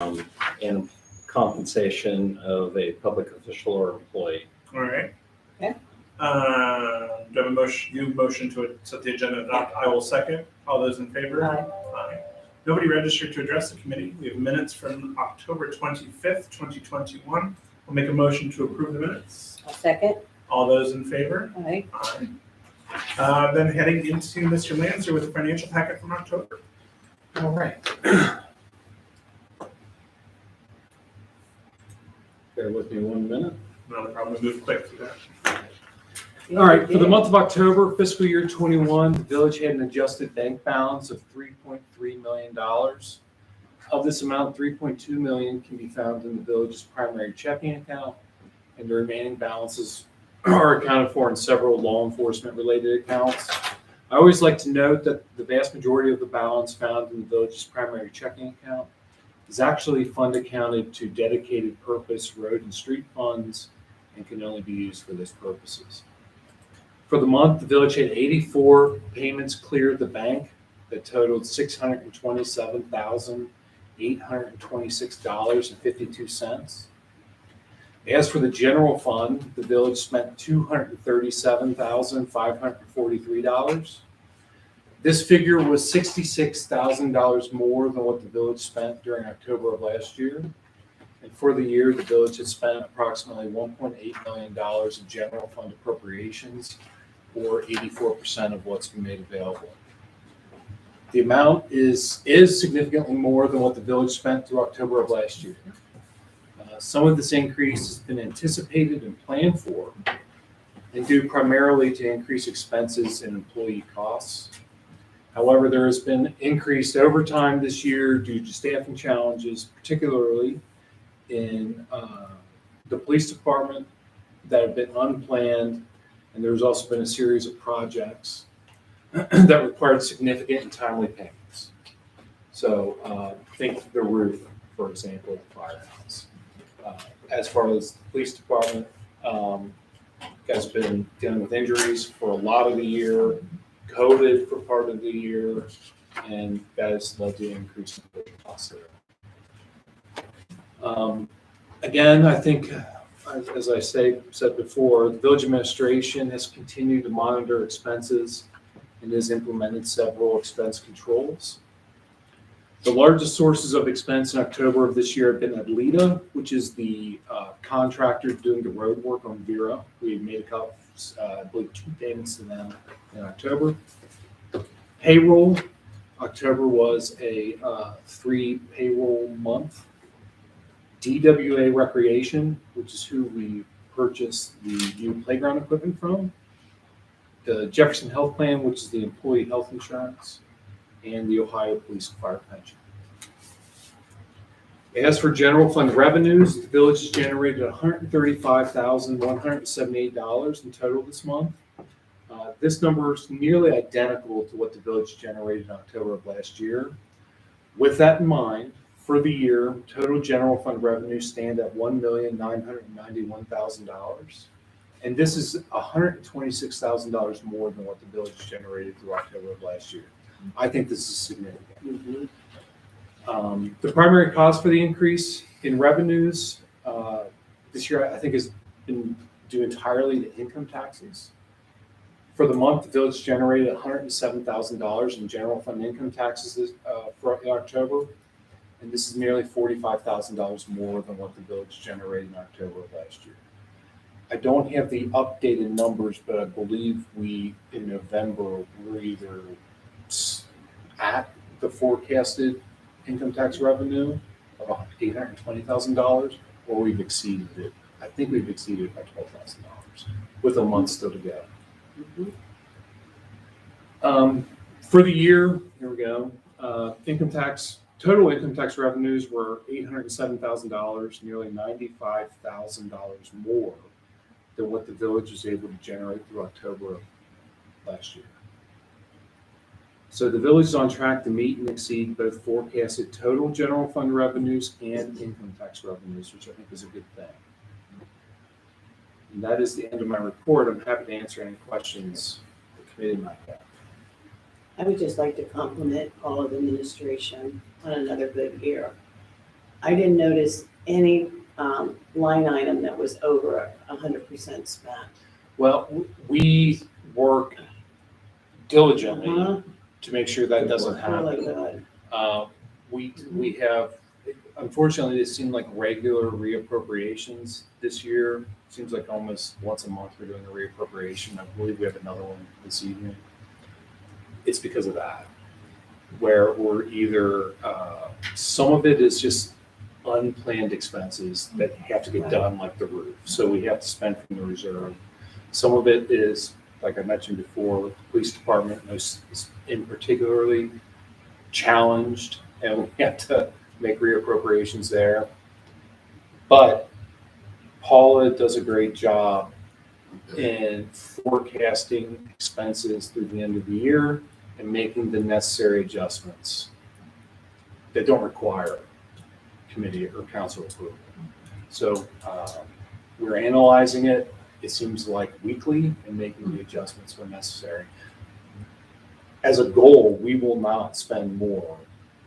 and compensation of a public official or employee. All right. Okay. Do I have a motion? You motion to set the agenda adopt. I will second. All those in favor? Aye. Aye. Nobody registered to address the committee. We have minutes from October 25th, 2021. We'll make a motion to approve the minutes. I'll second. All those in favor? Aye. Aye. Then heading into Mr. Lancer with the financial packet from October. All right. Bear with me 1 minute. Not a problem. We move quick through that. All right, for the month of October, fiscal year 21, the village had an adjusted bank balance of $3.3 million. Of this amount, $3.2 million can be found in the village's primary checking account, and the remaining balances are accounted for in several law enforcement related accounts. I always like to note that the vast majority of the balance found in the village's primary checking account is actually fund accounted to dedicated purpose road and street funds and can only be used for those purposes. For the month, the village had 84 payments cleared the bank that totaled $627,826.52. As for the general fund, the village spent $237,543. This figure was $66,000 more than what the village spent during October of last year. And for the year, the village had spent approximately $1.8 million in general fund appropriations, or 84% of what's been made available. The amount is significantly more than what the village spent through October of last year. Some of this increase has been anticipated and planned for, and due primarily to increased expenses and employee costs. However, there has been increased overtime this year due to staffing challenges, particularly in the police department, that have been unplanned, and there's also been a series of projects that required significant and timely payments. So think the roof, for example, of the firehouse. As far as the police department, has been dealing with injuries for a lot of the year, COVID for part of the year, and that has led to an increase in costs there. Again, I think, as I said before, the village administration has continued to monitor expenses and has implemented several expense controls. The largest sources of expense in October of this year have been Adlita, which is the contractor doing the road work on Vera. We made a couple, I believe, 2 payments to them in October. Payroll, October was a 3 payroll month. DWA Recreation, which is who we purchased the new playground equipment from. The Jefferson Health Plan, which is the employee health insurance, and the Ohio Police and Fire Pension. As for general fund revenues, the village has generated $135,178 in total this month. This number is nearly identical to what the village generated in October of last year. With that in mind, for the year, total general fund revenues stand at $1,991,000. And this is $126,000 more than what the village generated through October of last year. I think this is significant. The primary cause for the increase in revenues this year, I think, has been due entirely to income taxes. For the month, the village generated $107,000 in general fund income taxes for October, and this is nearly $45,000 more than what the village generated in October of last year. I don't have the updated numbers, but I believe in November, we're either at the forecasted income tax revenue of $820,000, or we've exceeded it. I think we've exceeded it by $12,000 with a month still to go. For the year, here we go. Total income tax revenues were $807,000, nearly $95,000 more than what the village was able to generate through October of last year. So the village is on track to meet and exceed both forecasted total general fund revenues and income tax revenues, which I think is a good thing. And that is the end of my report. I'm happy to answer any questions the committee might have. I would just like to compliment all of the administration on another good year. I didn't notice any line item that was over 100% spent. Well, we work diligently Uh-huh. to make sure that doesn't Really happen. good. We have, unfortunately, it seemed like regular reappropriations this year. Seems like almost once a month we're doing a reappropriation. I believe we have another one this evening. It's because of that, where we're either, some of it is just unplanned expenses that have to get done, like the roof. So we have to spend from the reserve. Some of it is, like I mentioned before, police department is in particularly challenged, and we have to make reappropriations there. But Paula does a great job in forecasting expenses through the end of the year and making the necessary adjustments that don't require committee or council approval. So we're analyzing it, it seems like weekly, and making the adjustments when necessary. As a goal, we will not spend more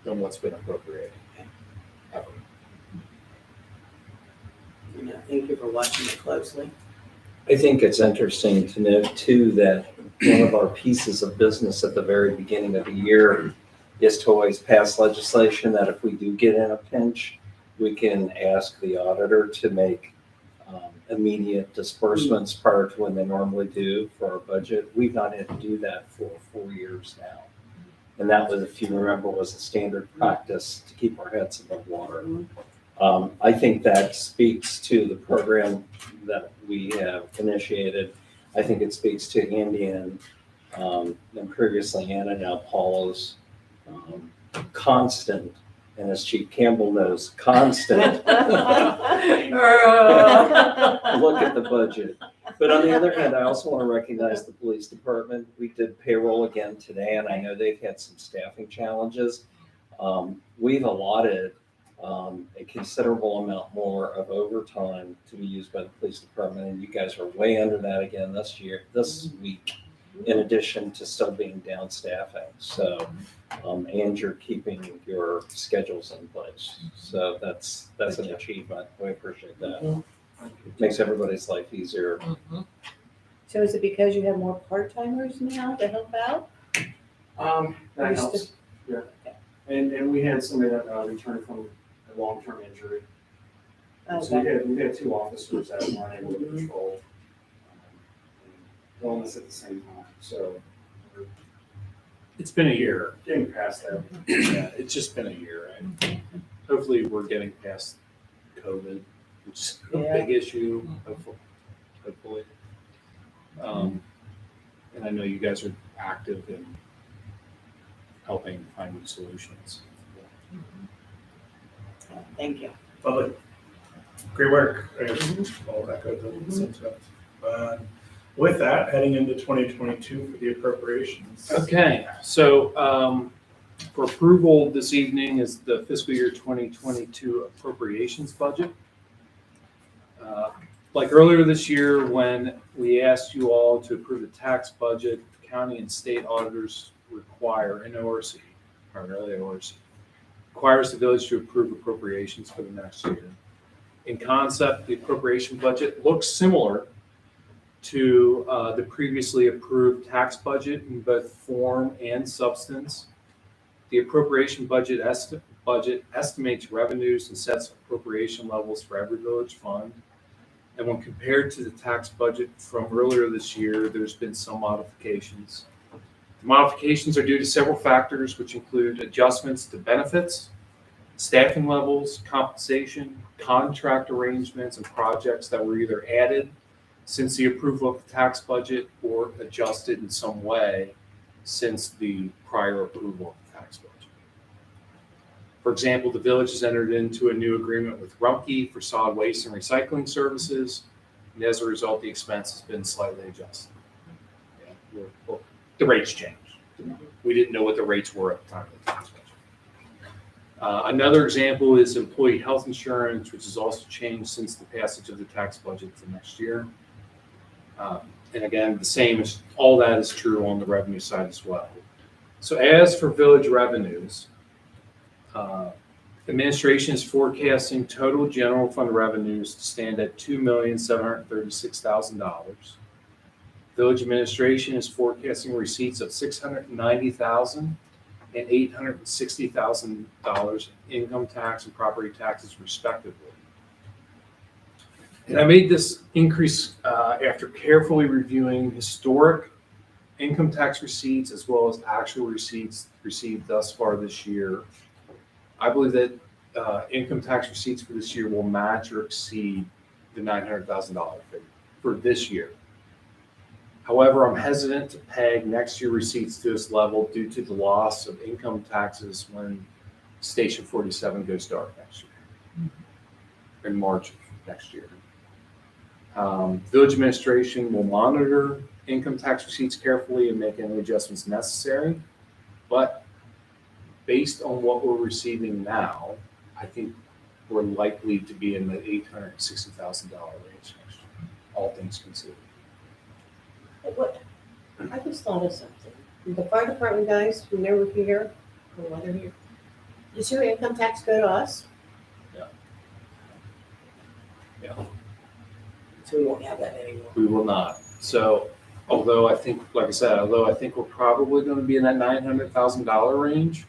than what's been appropriated, ever. Thank you for watching it closely. I think it's interesting to note too that one of our pieces of business at the very beginning of the year is to always pass legislation that if we do get in a pinch, we can ask the auditor to make immediate disbursements prior to when they normally do for our budget. We've not had to do that for 4 years now. And that was, if you remember, was a standard practice to keep our heads above water. I think that speaks to the program that we have initiated. I think it speaks to Andy and previously Anna, now Paula's constant, and as Chief Campbell knows, constant look at the budget. But on the other hand, I also want to recognize the police department. We did payroll again today, and I know they've had some staffing challenges. We've allotted a considerable amount more of overtime to be used by the police department, and you guys are way under that again this week, in addition to still being down staffing. So, and you're keeping your schedules in place. So that's an achievement. We appreciate that. Makes everybody's life easier. So is it because you have more part-timers now to help out? That helps, yeah. And we had somebody that returned from a long-term injury. So we had 2 officers that weren't able to control illness at the same time. So we're It's been a year. getting past that. Yeah, it's just been a year. Right? Hopefully we're getting past COVID, which is a big issue, hopefully. And I know you guys are active in helping find new solutions. Thank you. Lovely. Great work. All that goes into it. With that, heading into 2022 for the appropriations. Okay, so for approval this evening is the fiscal year 2022 appropriations budget. Like earlier this year, when we asked you all to approve the tax budget, county and state auditors require, in ORC, primarily ORC, requires the village to approve appropriations for the next year. In concept, the appropriation budget looks similar to the previously approved tax budget in both form and substance. The appropriation budget estimates revenues and sets appropriation levels for every village fund. And when compared to the tax budget from earlier this year, there's been some modifications. The modifications are due to several factors, which include adjustments to benefits, staffing levels, compensation, contract arrangements, and projects that were either added since the approval of the tax budget or adjusted in some way since the prior approval of the tax budget. For example, the village has entered into a new agreement with Rumpke for solid waste and recycling services, and as a result, the expense has been slightly adjusted. Yeah, the rates changed. We didn't know what the rates were at the time of the tax budget. Another example is employee health insurance, which has also changed since the passage of the tax budget for next year. And again, the same as all that is true on the revenue side as well. So as for village revenues, Administration is forecasting total general fund revenues to stand at $2,736,000. Village administration is forecasting receipts of $690,000 and $860,000 in income tax and property taxes respectively. And I made this increase after carefully reviewing historic income tax receipts as well as actual receipts received thus far this year. I believe that income tax receipts for this year will match or exceed the $900,000 figure for this year. However, I'm hesitant to peg next year receipts to this level due to the loss of income taxes when Station 47 goes dark next year, in March of next year. Village administration will monitor income tax receipts carefully and make any adjustments necessary, but based on what we're receiving now, I think we're likely to be in the $860,000 range next year, all things considered. What, I just thought of something. The fire department guys, who never here, or whether here, does your income tax go to us? Yeah. Yeah. So we won't have that anymore. We will not. So although I think, like I said, we're probably going to be in that $900,000 range,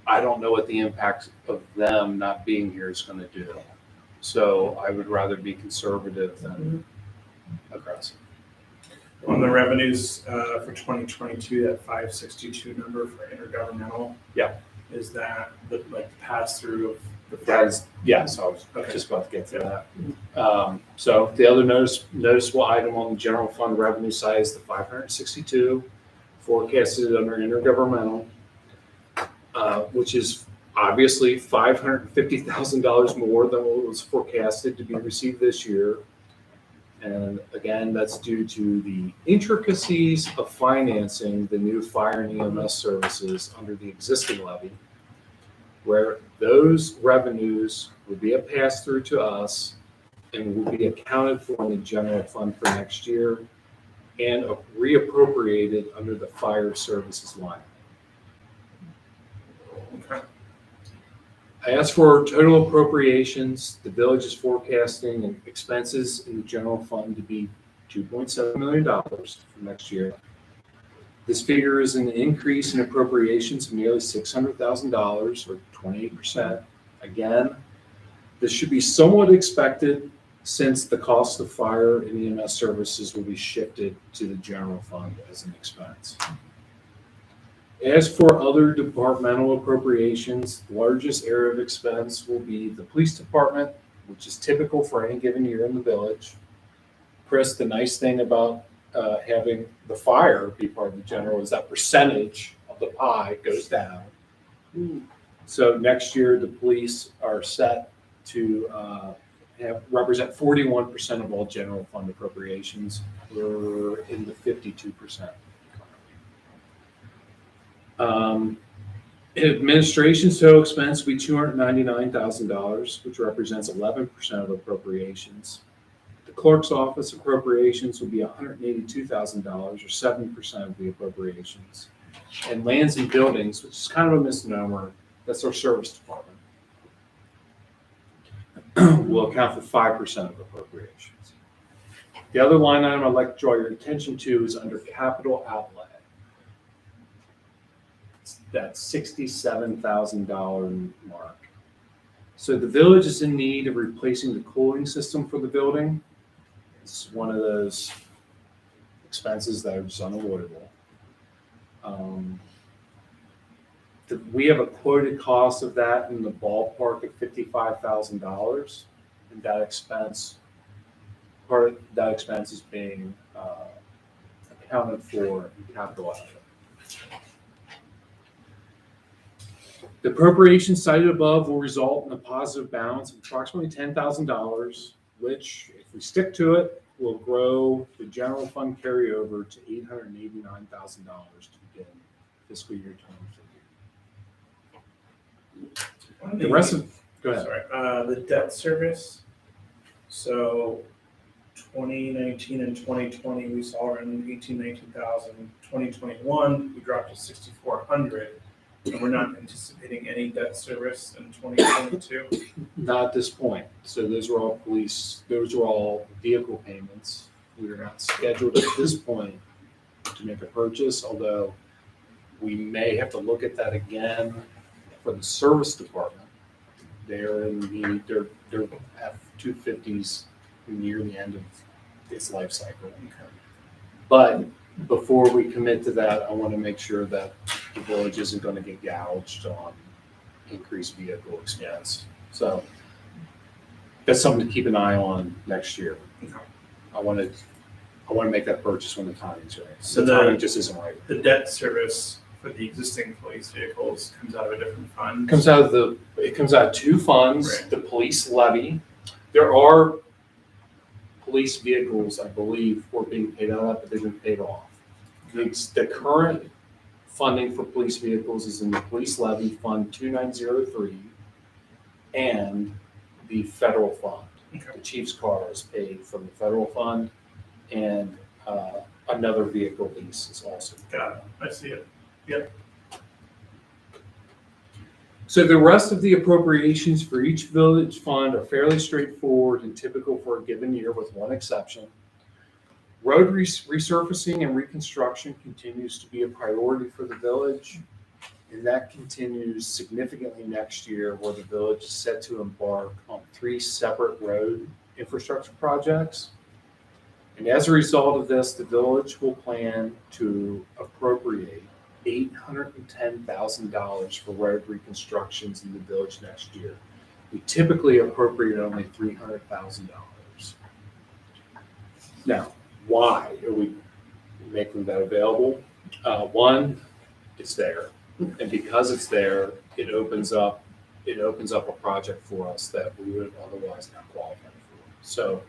I don't know what the impact of them not being here is going to do. So I would rather be conservative than aggressive. On the revenues for 2022, that 562 number for intergovernmental. Yeah. Is that the pass through of the That is, yes, I was Okay. just about to get to that. So the other noticeable item on the general fund revenue side is the 562 forecasted under intergovernmental, which is obviously $550,000 more than what was forecasted to be received this year. And again, that's due to the intricacies of financing the new fire and EMS services under the existing levy, where those revenues would be a pass-through to us and will be accounted for in the general fund for next year and reappropriated under the fire services line. Okay. I asked for total appropriations. The village is forecasting expenses in the general fund to be $2.7 million for next year. This figure is an increase in appropriations of nearly $600,000 or 28%. Again, this should be somewhat expected since the cost of fire and EMS services will be shifted to the general fund as an expense. As for other departmental appropriations, the largest area of expense will be the police department, which is typical for any given year in the village. Chris, the nice thing about having the fire be part of the general is that percentage of the pie goes down. So next year, the police are set to represent 41% of all general fund appropriations. We're in the 52%. Administration's total expense will be $299,000, which represents 11% of appropriations. The clerk's office appropriations will be $182,000, or 7% of the appropriations. And lands and buildings, which is kind of a misnomer, that's our service department, will account for 5% of appropriations. The other line item I'd like to draw your attention to is under capital outlay. That $67,000 mark. So the village is in need of replacing the cooling system for the building. It's one of those expenses that are just unavoidable. We have a quoted cost of that in the ballpark of $55,000, and that expense, part of that expense is being accounted for in capital outlay. The appropriation cited above will result in a positive balance of approximately $10,000, which, if we stick to it, will grow the general fund carryover to $889,000 to begin fiscal year 2023. The rest of, go ahead. Sorry, the debt service. So 2019 and 2020, we saw around 19,000. 2021, we dropped to 6,400. And we're not anticipating any debt service in 2022. Not at this point. So those are all vehicle payments. We are not scheduled at this point to make a purchase, although we may have to look at that again for the service department. They're F-250s near the end of its life cycle. But before we commit to that, I want to make sure that the village isn't going to get gouged on increased vehicle expense. So that's something to keep an eye on next year. Okay. I want to make that purchase when the timing's right. So The timing just isn't right. The debt service for the existing police vehicles comes out of a different fund. It comes out of two funds, Right. the police levy. There are police vehicles, I believe, were being paid out of, but they've been paid off. The current funding for police vehicles is in the police levy fund 2903 and the federal fund. Okay. The chief's car is paid from the federal fund, and another vehicle lease is also. Got it. I see it. So the rest of the appropriations for each village fund are fairly straightforward and typical for a given year, with one exception. Road resurfacing and reconstruction continues to be a priority for the village, and that continues significantly next year, where the village is set to embark on 3 separate road infrastructure projects. And as a result of this, the village will plan to appropriate $810,000 for road reconstructions in the village next year. We typically appropriate only $300,000. Now, why are we making that available? One, it's there, and because it's there, it opens up a project for us that we would otherwise not qualify for. So,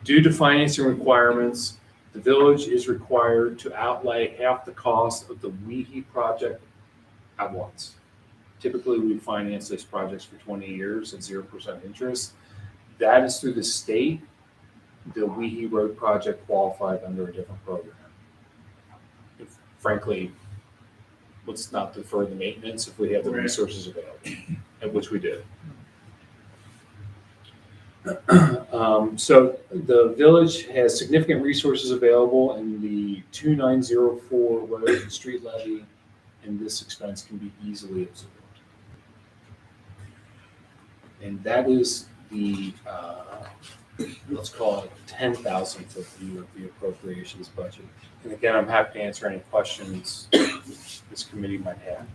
due to financing requirements, the village is required to outlay half the cost of the WEHE project at once. Typically, we finance those projects for 20 years at 0% interest. That is through the state. The WEHE road project qualified under a different program. Frankly, let's not defer the maintenance if we have the Right. resources available, and which we do. So the village has significant resources available in the 2904 road and street levy, and this expense can be easily absorbed. And that is the, let's call it 10,000 foot view of the appropriations budget. And again, I'm happy to answer any questions this committee might have.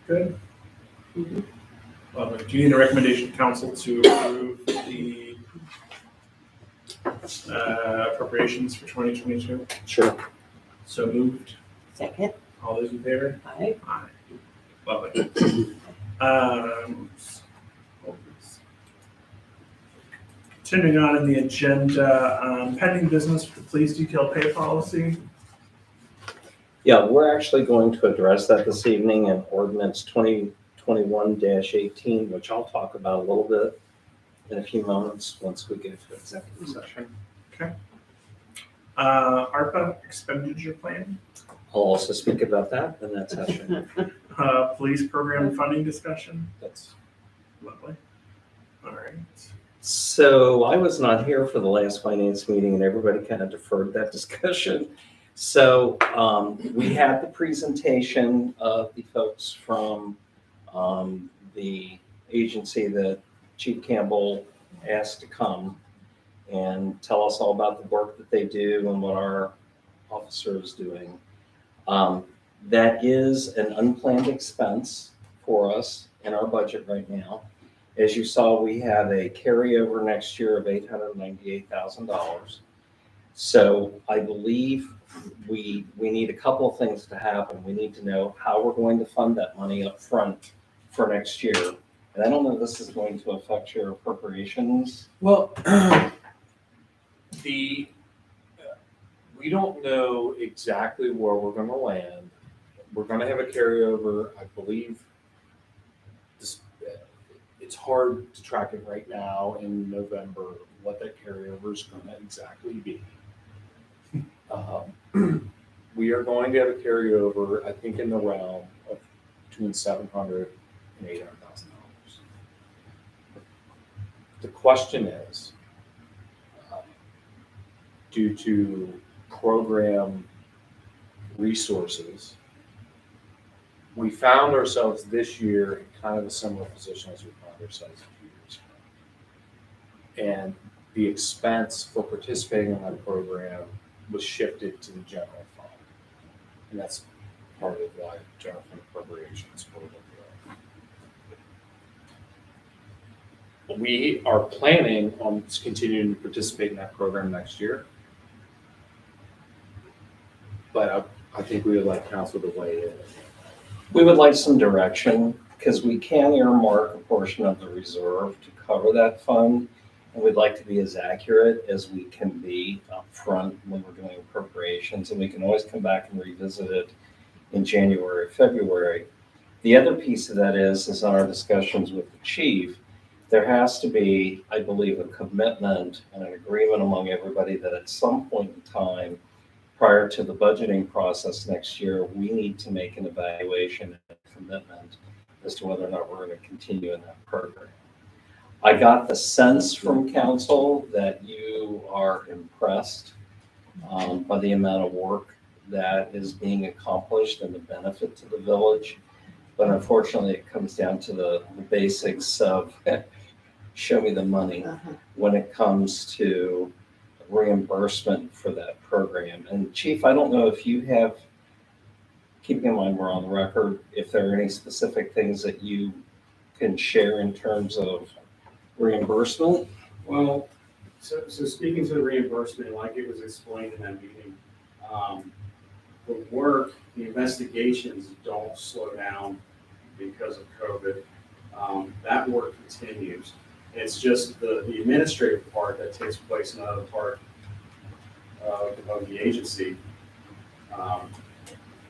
Good. Do you need a recommendation, council, to approve the appropriations for 2022? Sure. So moved. Second, All those in favor? aye. Aye. Lovely. Continuing on in the agenda, pending business for the police detail pay policy. Yeah, we're actually going to address that this evening in ordinance 2021-18, which I'll talk about a little bit in a few moments once we get to executive session. ARPA expenditure plan, I'll also speak about that in that session. police program funding discussion. That's Lovely. All right. So I was not here for the last finance meeting and everybody kind of deferred that discussion. So we had the presentation of the folks from the agency that Chief Campbell asked to come and tell us all about the work that they do and what our officer is doing. That is an unplanned expense for us in our budget right now. As you saw, we have a carryover next year of $898,000. So I believe we need a couple of things to happen. We need to know how we're going to fund that money up front for next year. And I don't know if this is going to affect your appropriations. well, we don't know exactly where we're going to land. We're going to have a carryover, I believe. It's hard to track it right now in November, what that carryover is going to exactly be. we are going to have a carryover, I think, in the realm of between $700,000 and $800,000. The question is, due to program resources, we found ourselves this year in kind of a similar position as we found ourselves a few years ago. And the expense for participating in that program was shifted to the general fund. And that's part of why general fund appropriations were what they are. We are planning on continuing to participate in that program next year. But I think we would like council to weigh in. We would like some direction, because we can earmark a portion of the reserve to cover that fund. And we'd like to be as accurate as we can be upfront when we're doing appropriations, and we can always come back and revisit it in January, February. The other piece of that is in our discussions with the chief, there has to be, I believe, a commitment and an agreement among everybody that at some point in time, prior to the budgeting process next year, we need to make an evaluation and a commitment as to whether or not we're going to continue in that program. I got the sense from council that you are impressed by the amount of work that is being accomplished and the benefit to the village. But unfortunately, it comes down to the basics of show me the money when it comes to reimbursement for that program. And Chief, I don't know if you have, keeping in mind we're on the record, if there are any specific things that you can share in terms of reimbursement? Well, so speaking to the reimbursement, like it was explained in that meeting, the work, the investigations don't slow down because of COVID. That work continues. It's just the administrative part that takes place in another part of the agency.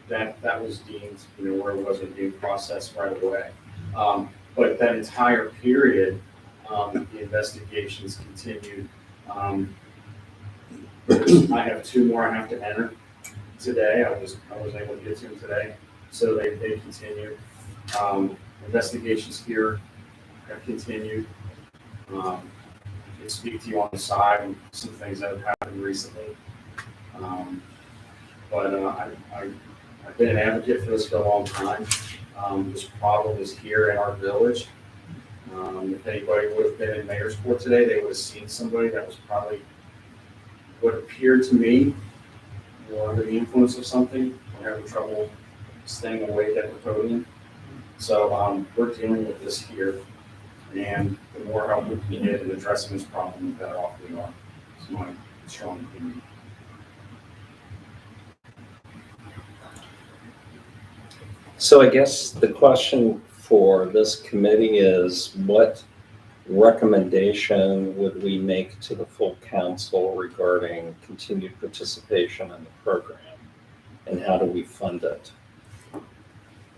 That was deemed, where it wasn't being processed right away. But that entire period, the investigations continued. I have 2 more I have to enter today. I was able to get to them today, so they continue. Investigations here have continued. I can speak to you on the side and some things that have happened recently. But I've been an advocate for this for a long time. This problem is here in our village. If anybody would have been in Mayor's Court today, they would have seen somebody that was probably what appeared to me under the influence of something, or having trouble staying awake at the podium. So we're dealing with this here, and the more help we can get in addressing this problem, the better off we are. It's my strong opinion. So I guess the question for this committee is, what recommendation would we make to the full council regarding continued participation in the program? And how do we fund it?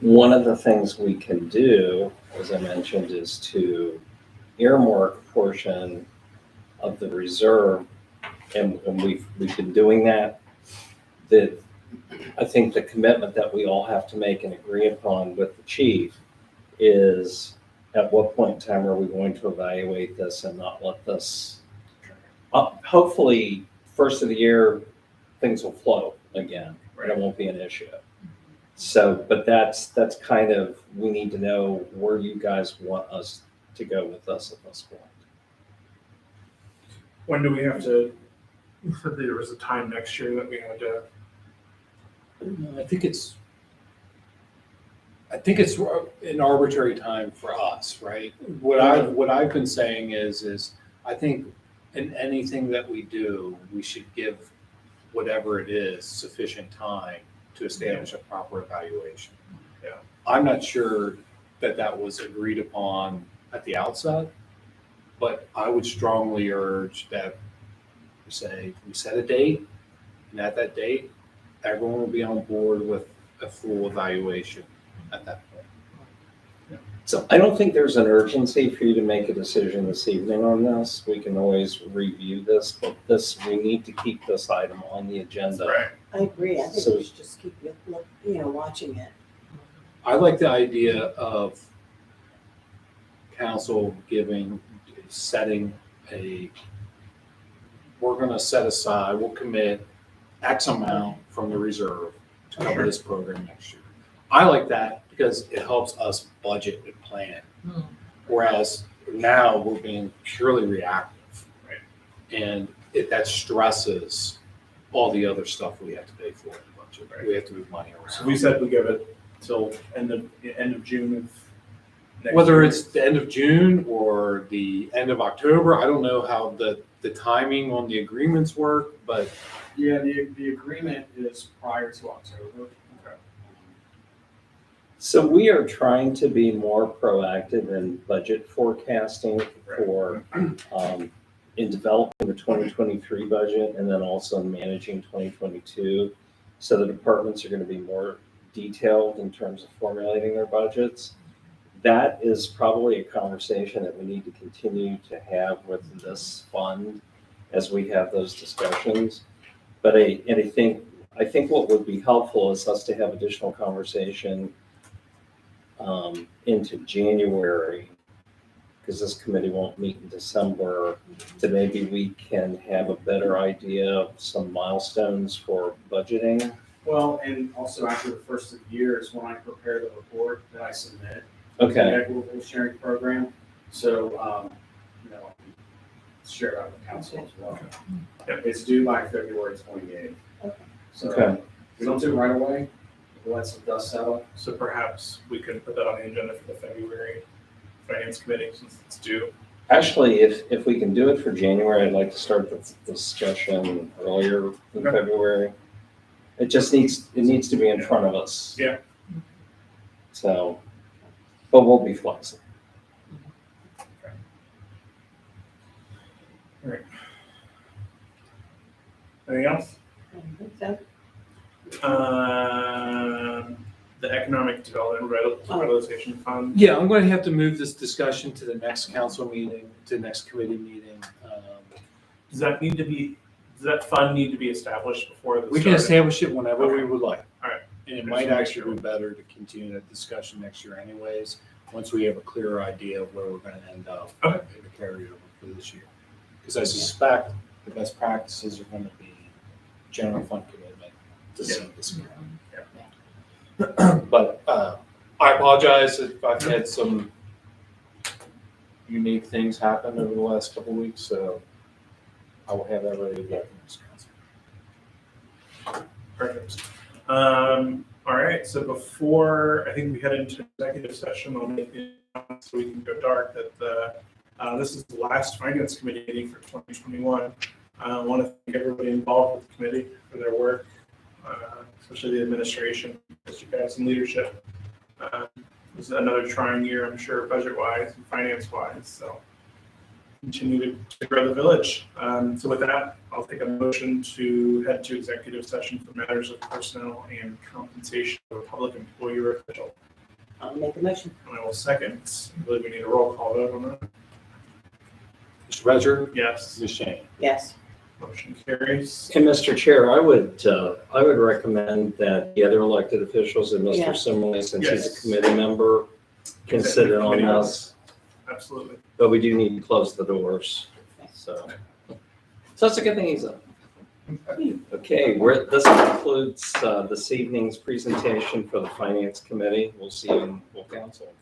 One of the things we can do, as I mentioned, is to earmark a portion of the reserve, and we've been doing that. I think the commitment that we all have to make and agree upon with the chief is, at what point in time are we going to evaluate this and not let this, hopefully first of the year, things will flow again, and it won't be an issue. So, but that's kind of, we need to know where you guys want us to go with us at this point. When do we have to, you said there was a time next year that we had to, I think it's an arbitrary time for us, right? What I've been saying is I think in anything that we do, we should give whatever it is sufficient time to establish a proper evaluation. Yeah. I'm not sure that was agreed upon at the outset, but I would strongly urge that we set a date, and at that date, everyone will be on board with a full evaluation at that point. So I don't think there's an urgency for you to make a decision this evening on this. We can always review this, but we need to keep this item on the agenda. Right. I agree. I think So- we should just keep, watching it. I like the idea of council setting we're gonna set aside, we'll commit X amount from the reserve to cover this program next year. I like that because it helps us budget and plan. Whereas now we're being purely reactive. Right. And that stresses all the other stuff we have to pay for in the budget. Right. We have to move money around. So we said we give it till end of June of next Whether year. it's the end of June or the end of October, I don't know how the timing on the agreements work, but Yeah, the agreement is prior to October. Okay. So we are trying to be more proactive in budget forecasting for, in developing the 2023 budget and then also in managing 2022. So the departments are going to be more detailed in terms of formulating their budgets. That is probably a conversation that we need to continue to have with this fund as we have those discussions. But I think what would be helpful is us to have additional conversation into January, because this committee won't meet in December, that maybe we can have a better idea of some milestones for budgeting. Well, and also after the first of the year is when I prepare the report that I submit. Okay, The equitable sharing program. So, share that with council as well. It's due by February 28th. Okay. So okay. if we don't do it right away, we'll let some dust settle. So perhaps we could put that on the agenda for the February Finance Committee since it's due. Actually, if we can do it for January, I'd like to start the discussion earlier in Okay. February. It just needs to be in front of us. Yeah. So, but we'll be flexible. Anything else? I don't think so. The Economic Development Revitalization Fund. yeah, I'm going to have to move this discussion to the next council meeting, to the next committee meeting. Does that fund need to be established before the We can start? establish it whenever we would like. All right. And it Just might make actually sure. be better to continue that discussion next year anyways, once we have a clearer idea of where we're going to end up in Okay. the carryover for this year. Because I suspect the best practices are going to be general fund commitment to Yeah. some this year. But I apologize if I've had some unique things happen over the last couple of weeks, so I will have that ready to go for next council. Perfect. All right, so before, I think we head into executive session, I'll make it so we can go dark, that this is the last Finance Committee meeting for 2021. I want to thank everybody involved with the committee for their work, especially the administration, as you guys in leadership. This is another trying year, I'm sure, budget-wise and finance-wise, so continue to grow the village. So with that, I'll take a motion to head to executive session for matters of personnel and compensation of a public employee or official. I'll make a motion. And I will second. I believe we need a roll call vote on that. Mr. Badger, Yes, Ms. Shane. Yes. motion carries. And Mr. Chair, I would recommend that the other elected officials and Yeah. Mr. Simley, since he's Yes. a committee member, can sit in on this, Absolutely. but we do need to close the doors, so. So that's a good thing he's up. Okay, this concludes this evening's presentation for the Finance Committee. We'll see you in full council.